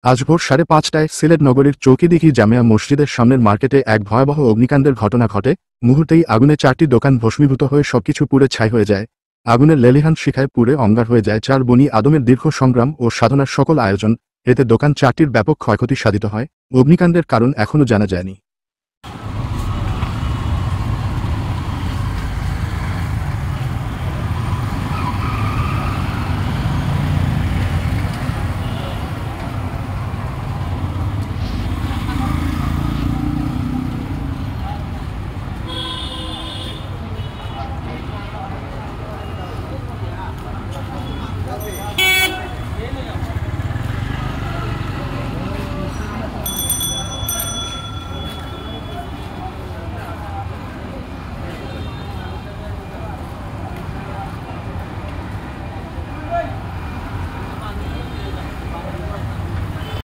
আজ ভোর 5:30টায় সিলেট নগরীর চৌকিদিঘি জামিয়া মসজিদের সামনের মার্কেটে এক ভয়াবহ অগ্নিকাণ্ডের ঘটনা ঘটে। মুহূর্তেই আগুনে 4টি দোকান ভস্মীভূত হয়ে সবকিছু পুড়ে ছাই হয়ে যায়। আগুনের লেলিহান শিখায় পুড়ে অঙ্গার হয়ে যায় 4 বনি আদমের দীর্ঘ সংগ্রাম ও সাধনার সকল আয়োজন। এতে দোকান 4টির ব্যাপক ক্ষয়ক্ষতি সাধিত হয়। অগ্নিকাণ্ডের কারণ এখনও জানা যায়নি।